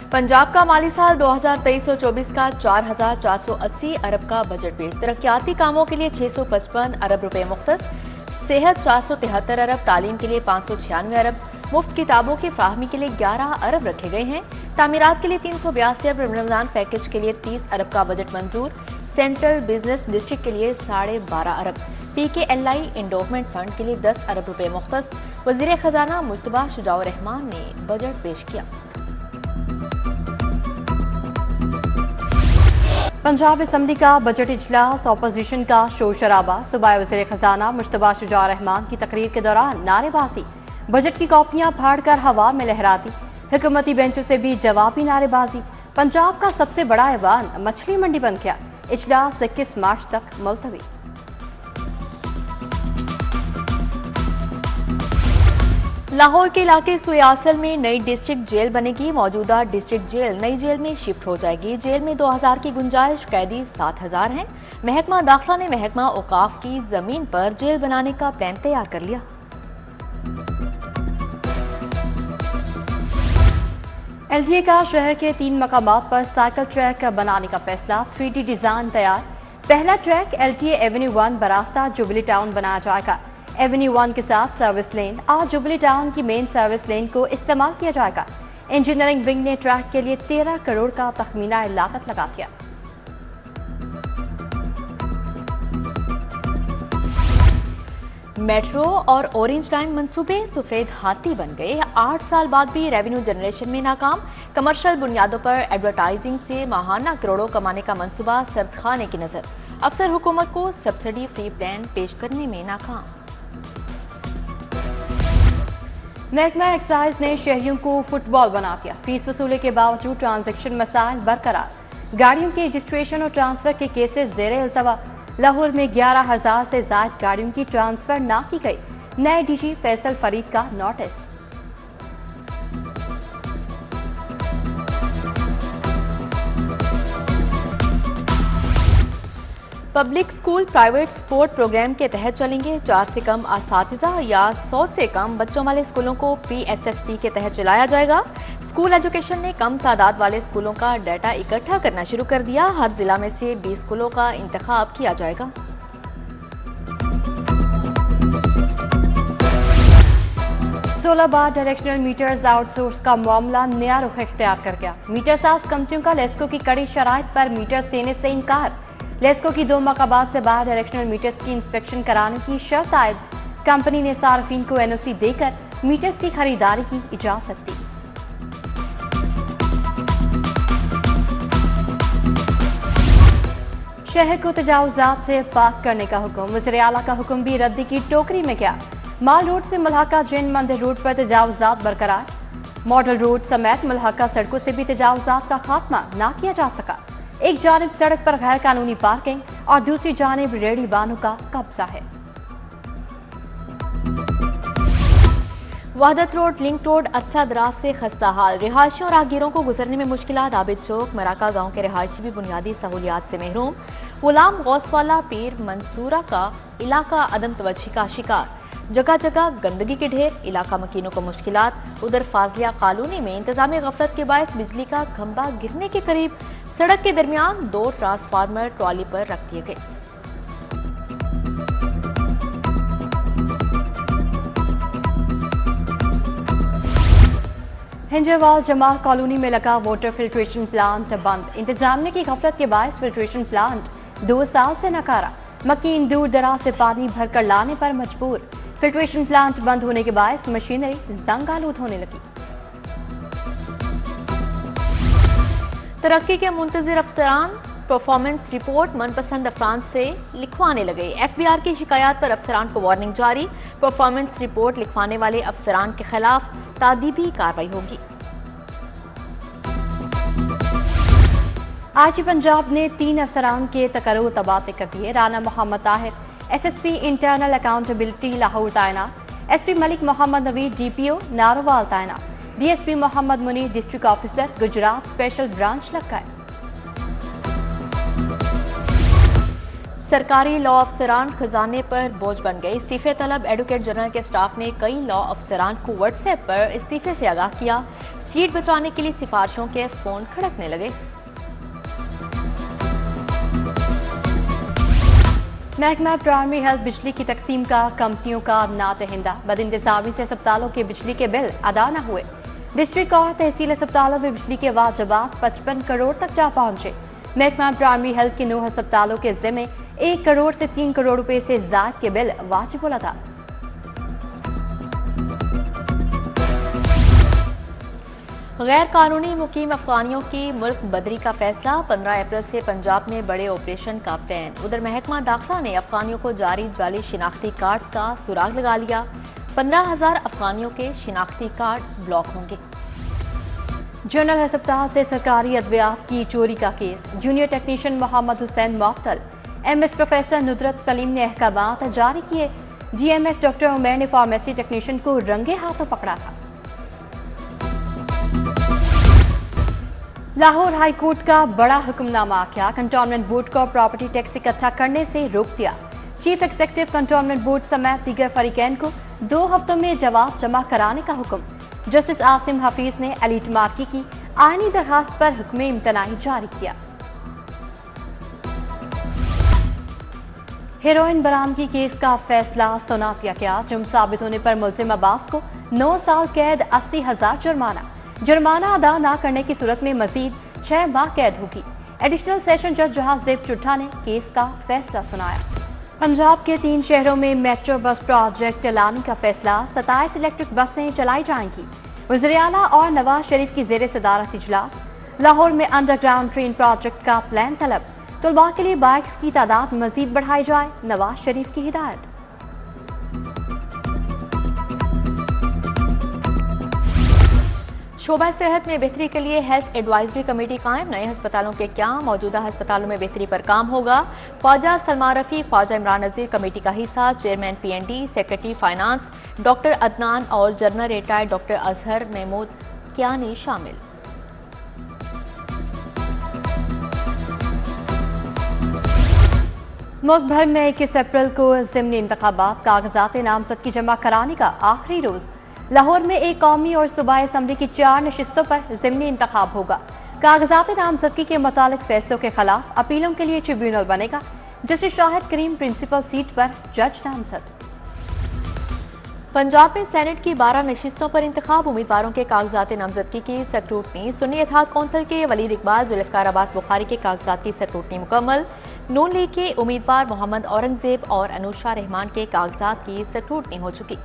पंजाब का माली साल 2023-24 का 4,480 अरब का बजट पेश। तरक्याती कामों के लिए 655 अरब रुपए मुख्तस, सेहत 473 अरब, तालीम के लिए 596 अरब, मुफ्त किताबों की फ्राहमी के लिए 11 अरब रखे गए हैं। तामीरात के लिए 382 अरब, रमजान पैकेज के लिए 30 अरब का बजट मंजूर। सेंट्रल बिजनेस डिस्ट्रिक्ट के लिए 12.5 अरब, PKLI इंडोवमेंट फंड के लिए 10 अरब रुपए मुख्तस। वजीर खजाना मुश्तबा शुजाउर रहमान ने बजट पेश किया। पंजाब असम्बली का बजट इजलास, अपोजिशन का शोर शराबा, सूबाई वज़ीर खजाना मुश्तबा शुजाउर रहमान की तकरीर के दौरान नारेबाजी, बजट की कॉपियां फाड़कर हवा में लहराती, हुकूमती बेंचों से भी जवाबी नारेबाजी। पंजाब का सबसे बड़ा ऐवान मछली मंडी बंद किया। इजलास 21 मार्च तक मुलतवी। लाहौर के इलाके सुयासल में नई डिस्ट्रिक्ट जेल बनेगी। मौजूदा डिस्ट्रिक्ट जेल नई जेल में शिफ्ट हो जाएगी। जेल में 2000 की गुंजाइश, कैदी 7000 हैं। महकमा दाखिला ने महकमा औकाफ की जमीन पर जेल बनाने का प्लान तैयार कर लिया। LGA का शहर के 3 मकामात पर साइकिल ट्रैक बनाने का फैसला। 3D डिजाइन तैयार। पहला ट्रैक LTA एवेन्यू 1 बरास्ता जुबली टाउन बनाया जाएगा। एवेन्यू 1 के साथ सर्विस लेन आज जुबली टाउन की मेन सर्विस लेन को इस्तेमाल किया जाएगा। इंजीनियरिंग विंग ने ट्रैक के लिए 13 करोड़ का तखमीना लागत लगा दिया। मेट्रो और ऑरेंज लाइन मंसूबे सफेद हाथी बन गए। 8 साल बाद भी रेवेन्यू जनरेशन में नाकाम। कमर्शियल बुनियादों पर एडवर्टाइजिंग से माहाना करोड़ों कमाने का मंसूबा सर्द खाने की नजर। अफसर हुकूमत को सब्सिडी फ्री प्लान पेश करने में नाकाम। महकमा एक्साइज ने शहरियों को फुटबॉल बना दिया। फीस वसूले के बावजूद ट्रांजैक्शन मसाइल बरकरार। गाड़ियों के रजिस्ट्रेशन और ट्रांसफर के केसेस ज़ेरे इल्तवा। लाहौर में 11,000 से ज़ायद गाड़ियों की ट्रांसफर ना की गई। नए DG फैसल फरीद का नोटिस। Public school private sport program के तहत चलेंगे। 4 से कम असातिज़ा या 100 से कम बच्चों वाले स्कूलों को PSSP के तहत चलाया जाएगा। स्कूल एजुकेशन ने कम तादाद वाले स्कूलों का डाटा इकट्ठा करना शुरू कर दिया। हर जिला में से 20 स्कूलों का इंतखाब किया जाएगा। सोलहबाद डायरेक्शनल मीटर्स आउटसोर्स का मामला नया रुख इख्तियार कर गया। मीटर साज कंपनियों का लेस्को की कड़ी शराइत पर मीटर्स देने से इनकार। लेस्को की 2 मकाबात से बाहर डायरेक्शनल मीटर्स की इंस्पेक्शन कराने की शर्त आयद। कंपनी ने सार्फिन को NOC देकर मीटर्स की खरीदारी की इजाजत दी। शहर को तजावुजात से पाक करने का हुक्म। वज़ीर आला का हुक्म भी रद्दी की टोकरी में गया। माल रोड से मुल्हाका जैन मंदिर रोड पर तजावुजात बरकरार। मॉडल रोड समेत मुल्हाका सड़कों से भी तजावुजात का खात्मा ना किया जा सका। एक जानिब सड़क पर गैर कानूनी पार्किंग और दूसरी जानिब रेहड़ी बानों का कब्जा है। वहदत रोड, लिंक रोड अरसा दराज से खस्ता हाल। रिहायशियों और राहगीरों को गुजरने में मुश्किलात। आबिद चौक, मराका गांव के रिहायशी भी बुनियादी सहूलियात से महरूम। गुलाम गौसवाला पीर मंसूरा का इलाका अदम तवज्जो का शिकार। जगह जगह गंदगी के ढेर। इलाका मकीनों को मुश्किलात। उधर फाजिलिया कॉलोनी में इंतजामी गफलत के बायस बिजली का खंभा गिरने के करीब सड़क के दरमियान 2 ट्रांसफार्मर ट्रॉली पर रख दिए गए। हिंजरवाल जमाल कॉलोनी में लगा वाटर फिल्ट्रेशन प्लांट बंद। इंतजामिया की गफलत के बायस फिल्ट्रेशन प्लांट 2 साल से नकारा। मकीन दूर दराज से पानी भरकर लाने पर मजबूर। फिल्ट्रेशन प्लांट बंद होने के बायस मशीनरी जंग आलूद होने लगी। तरक्की के मुंतजिर अफसरान परफॉर्मेंस रिपोर्ट मनपसंद अफराद से लिखवाने लगे। FBR की शिकायत पर अफसरान को वार्निंग जारी। परफॉर्मेंस रिपोर्ट लिखवाने वाले अफसरान के खिलाफ तादीबी कार्रवाई होगी। आज पंजाब ने 3 अफसरान के तकर्रुर तबादले कर दिए। Rana Mohammad Tahir SSP internal accountability Lahore तैनात। SP मलिक मोहम्मद नवीद DPO नारोवाल तैनात। DSP Mohammad Munir district officer Gujrat special branch लगाए। सरकारी लॉ अफसरान खजाने पर बोझ बन गए। इस्तीफे तलब एडवोकेट जनरल के स्टाफ ने कई लॉ अफसरान को व्हाट्सएप पर इस्तीफे से आगाह किया। सीट बचाने के लिए सिफारिशों के फोन खड़कने लगे। महकमा प्राइमरी हेल्थ बिजली की तकसीम का कंपनियों का नातहिंदा, बदइंतजामी से अस्पतालों के बिजली के बिल अदा न हुए। डिस्ट्रिक्ट और तहसील अस्पतालों में बिजली के वाजबात 55 करोड़ तक जा पहुंचे। महकमा प्राइमरी हेल्थ के 9 अस्पतालों के जिम्मे 1 करोड़ से 3 करोड़ रुपए से ज्यादा के बिल वाजिब अदा। गैर कानूनी मुकीम अफगानियों की मुल्क बदरी का फैसला, 15 अप्रैल से पंजाब में बड़े ऑपरेशन का प्लान। उधर महकमा दाखिला ने अफगानियों को जारी जाली शिनाख्ती कार्ड का सुराग लगा लिया। 15,000 अफगानियों के शिनाख्ती कार्ड ब्लॉक होंगे। जनरल अस्पताल से सरकारी अद्वियात की चोरी का case, junior technician Mohammad Hussain मुअत्तल। एमएस प्रोफेसर नुदरत सलीम ने अहकामात जारी किए। जीएमएस डॉक्टर उमैर ने फार्मेसी टेक्नीशियन को रंगे हाथों पकड़ा था। लाहौर हाई कोर्ट का बड़ा हुक्मनामा क्या, कंटोनमेंट बोर्ड को प्रॉपर्टी टैक्स इकट्ठा करने से रोक दिया। चीफ एग्जीक्यूटिव कंटोनमेंट बोर्ड समेत दीगर फरीकैन को 2 हफ्तों में जवाब जमा कराने का हुक्म। जस्टिस आसिम हफीज ने एलीट मार्की की आईनी दरखास्त पर हुक्म इम्तनाई जारी किया। हेरोइन बरामदगी केस का फैसला सुना दिया गया। जुर्म साबित होने पर मुलजिम अब्बास को 9 साल कैद, 80,000 जुर्माना। जुर्माना अदा न करने की सूरत में मजीद 6 माह कैद होगी। एडिशनल सेशन जज जहांजेब चुट्टा ने केस का फैसला सुनाया। पंजाब के 3 शहरों में मेट्रो बस प्रोजेक्ट लाने का फैसला, 27 इलेक्ट्रिक बसें चलाई जाएंगी। वज़ीर आला और नवाज शरीफ की ज़ेर सदारत इजलास। लाहौर में अंडरग्राउंड ट्रेन प्रोजेक्ट का प्लान तलब, तलबा के लिए बाइक्स की तादाद मजीद बढ़ाई जाए, नवाज शरीफ की हिदायत। शोबा सेहत में बेहतरी के लिए हेल्थ एडवाइजरी कमेटी कायम, नए अस्पतालों के क्या, मौजूदा अस्पतालों में बेहतरी पर काम होगा। ख्वाजा सलमान रफी, ख्वाजा इमरान नज़ीर कमेटी का हिस्सा। Chairman PND, secretary finance doctor Adnan और general retired doctor Azhar Mahmood Kiani शामिल। मुल्क भर में 21 अप्रैल को ज़िमनी इंतखाबात, कागजात नामजदगी जमा कराने का आखिरी रोज। लाहौर में एक कौमी और सूबाई असम्बली की 4 नशिस्तों पर ज़िमनी इंतखाब होगा। कागजात नामजदगी के मुतालिक फैसलों के खिलाफ अपीलों के लिए ट्रिब्यूनल बनेगा। जस्टिस शाहिद करीम प्रिंसिपल सीट पर जज नामजद। पंजाब में सेनेट की 12 नशिस्तों पर इंतखाब, उम्मीदवारों के कागजात नामजदगी की स्क्रूटनी। सुन्नी इत्तेहाद कौंसिल के वलीद इकबाल, जुल्फ़िकार अब्बास बुखारी के कागजात की स्क्रूटनी मुकम्मल। नून लीग के उम्मीदवार मोहम्मद औरंगजेब और अनुषा रहमान के कागजात की स्क्रूटनी हो चुकी।